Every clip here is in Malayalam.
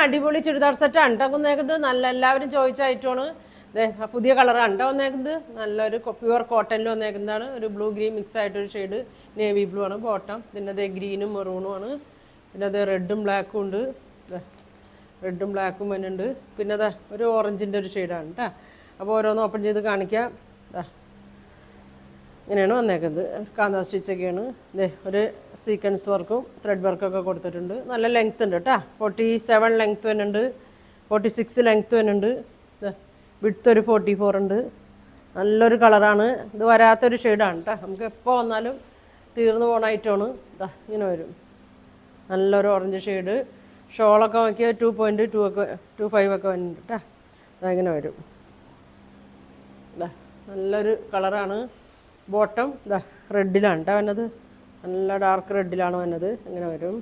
അടിപൊളി ചുരിദാർ സെറ്റാണ് കേട്ടോ വന്നേക്കുന്നത്. നല്ല എല്ലാവരും ചോദിച്ച ഐറ്റമാണ്. പുതിയ കളറാണ് കേട്ടോ വന്നേക്കുന്നത്. നല്ലൊരു പ്യുവർ കോട്ടണിൽ വന്നേക്കുന്നതാണ്. ഒരു ബ്ലൂ ഗ്രീൻ മിക്സ് ആയിട്ടൊരു ഷെയ്ഡ് നേവി ബ്ലൂ ആണ് ബോട്ടം. പിന്നെ അത് ഗ്രീനും മെറൂണും ആണ്. പിന്നെ അത് റെഡും ബ്ലാക്കും ഉണ്ട്. റെഡും ബ്ലാക്കും വരുന്നുണ്ട്. പിന്നെ അതാ ഒരു ഓറഞ്ചിൻ്റെ ഒരു ഷെയ്ഡാണ് കേട്ടോ. അപ്പോൾ ഓരോന്ന് ഓപ്പൺ ചെയ്ത് കാണിക്കാം. ഇങ്ങനെയാണ് വന്നേക്കുന്നത്. കാന്താ സ്റ്റിച്ചൊക്കെയാണ്. ഒരു സീക്വൻസ് വർക്കും ത്രെഡ് വർക്കൊക്കെ കൊടുത്തിട്ടുണ്ട്. നല്ല ലെങ്ത് ഉണ്ട് കേട്ടോ. 47 ലെങ്ത് വരുന്നുണ്ട്. 46 ലെങ്ത് വരുന്നുണ്ട്. വിഡ്ത്ത് ഒരു 44 ഉണ്ട്. നല്ലൊരു കളറാണ്. ഇത് വരാത്തൊരു ഷെയ്ഡാണ് കേട്ടോ. നമുക്ക് എപ്പോൾ വന്നാലും തീർന്നു പോകണ ഐറ്റമാണ്. ഇങ്ങനെ വരും. നല്ലൊരു ഓറഞ്ച് ഷെയ്ഡ്. ഷോളൊക്കെ നോക്കിയാൽ 2.25 ഒക്കെ വരുന്നുണ്ട് കേട്ടോ. ഇങ്ങനെ വരും. നല്ലൊരു കളറാണ്. ബോട്ടം റെഡിലാണ് കേട്ടോ വന്നത്. നല്ല ഡാർക്ക് റെഡിലാണ് വന്നത്. ഇങ്ങനെ വരും.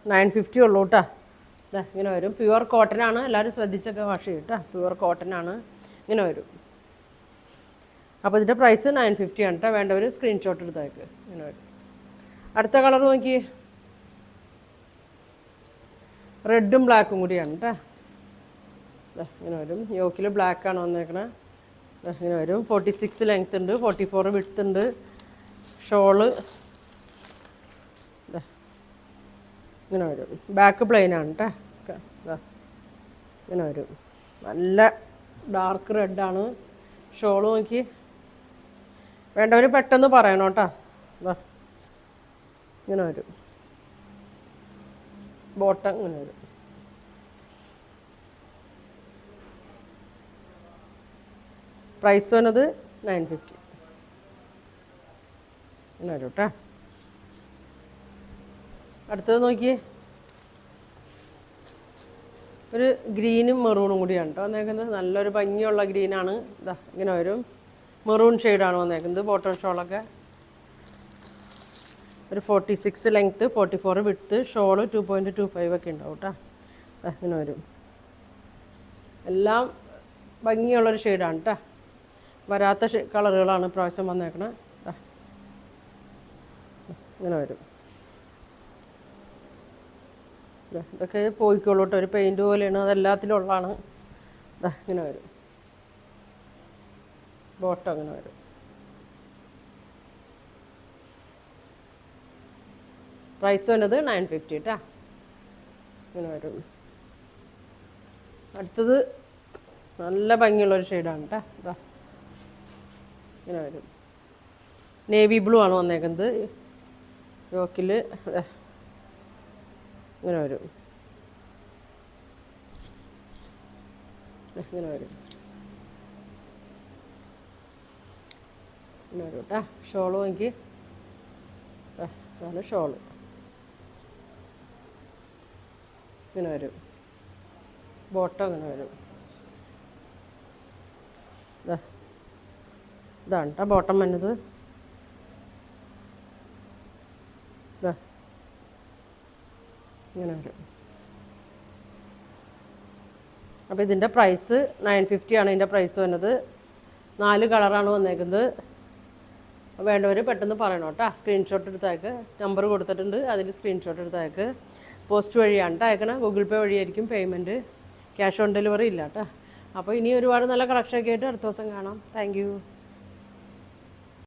950 ഉള്ളൂ കേട്ടോ. ഇങ്ങനെ വരും. പ്യുവർ കോട്ടൺ ആണ്. എല്ലാവരും ശ്രദ്ധിച്ചൊക്കെ വാഷ് ചെയ്യും കേട്ടോ. പ്യുവർ കോട്ടൺ ആണ്. ഇങ്ങനെ വരും. അപ്പോൾ ഇതിൻ്റെ പ്രൈസ് 950 ആണ് കേട്ടോ. വേണ്ടവർ സ്ക്രീൻഷോട്ട് എടുത്തേക്ക്. ഇങ്ങനെ വരും. അടുത്ത കളർ നോക്കി. റെഡും ബ്ലാക്കും കൂടിയാണ് കേട്ടോ. ഇങ്ങനെ വരും. യോക്കിൽ ബ്ലാക്കാണ് വന്നേക്കണേ. ഇങ്ങനെ വരും. 46 ലെങ്ത് ഉണ്ട്. 44 വിഡ്ത്ത് ഉണ്ട്. ഷോള് ഇങ്ങനെ വരും. ബാക്ക് പ്ലെയിനാണ് കേട്ടോ. ഇങ്ങനെ വരും. നല്ല ഡാർക്ക് റെഡാണ്. ഷോള് നോക്കി. വേണ്ടവർ പെട്ടെന്ന് പറയണം കേട്ടോ. ഇങ്ങനെ വരും. ബോട്ടം ഇങ്ങനെ വരും. പ്രൈസ് വന്നത് 950. ഇങ്ങനെ വരും കേട്ടോ. അടുത്തത് നോക്കിയേ. ഒരു ഗ്രീനും മെറൂണും കൂടിയാണ് കേട്ടോ വന്നേക്കുന്നത്. നല്ലൊരു ഭംഗിയുള്ള ഗ്രീനാണ്. ഇങ്ങനെ വരും. മെറൂൺ ഷെയ്ഡാണ് വന്നേക്കുന്നത്. ബോട്ടം ഷോളൊക്കെ ഒരു 46 ലെങ്ത്ത് 44 വിഡ്ത്ത്. ഷോള് 2.25 ഒക്കെ ഉണ്ടാവും കേട്ടോ. ഇങ്ങനെ വരും. എല്ലാം ഭംഗിയുള്ളൊരു ഷെയ്ഡാണ് കേട്ടോ. വരാത്ത കളറുകളാണ് പ്രാവശ്യം വന്നേക്കണേ. ഇങ്ങനെ വരും. ഇതൊക്കെ പോയിക്കോളൂ കേട്ടോ. ഒരു പെയിൻറ്റ് പോലെയാണ്. അതെല്ലാത്തിലും ഉള്ളതാണ്. ഇങ്ങനെ വരും. ബോട്ടം അങ്ങനെ വരും. പ്രൈസ് വന്നത് 950 കേട്ടോ. ഇങ്ങനെ വരും. അടുത്തത് നല്ല ഭംഗിയുള്ളൊരു ഷെയ്ഡാണ് കേട്ടോ. ഇങ്ങനെ വരും. നേവി ബ്ലൂ ആണ് വന്നേക്കുന്നത്. യോക്കിൽ ഇങ്ങനെ വരും. ഇങ്ങനെ വരും. ഇങ്ങനെ വരും കേട്ടോ. ഷോള് എനിക്ക് അതാണ് ഷോള്. ഇങ്ങനെ വരും. ബോട്ടം ഇങ്ങനെ വരും. ഇതാണ് കേട്ടോ ബോട്ടം വന്നത്. ഇങ്ങനെ വരും. അപ്പോൾ ഇതിൻ്റെ പ്രൈസ് 950 ആണ്. ഇതിൻ്റെ പ്രൈസ് വന്നത്. 4 കളറാണ് വന്നേക്കുന്നത്. വേണ്ടവർ പെട്ടെന്ന് പറയണം കേട്ടോ. സ്ക്രീൻഷോട്ട് എടുത്തയക്ക്. നമ്പർ കൊടുത്തിട്ടുണ്ട്. അതിൽ സ്ക്രീൻഷോട്ട് എടുത്തയക്ക്. പോസ്റ്റ് വഴിയാണ് കേട്ടോ അയക്കണം. ഗൂഗിൾ പേ വഴിയായിരിക്കും പേയ്മെൻറ്റ്. ക്യാഷ് ഓൺ ഡെലിവറി ഇല്ല കേട്ടോ. അപ്പോൾ ഇനി ഒരുപാട് നല്ല കളക്ഷനൊക്കെ ആയിട്ട് അടുത്ത ദിവസം കാണാം. Thank you.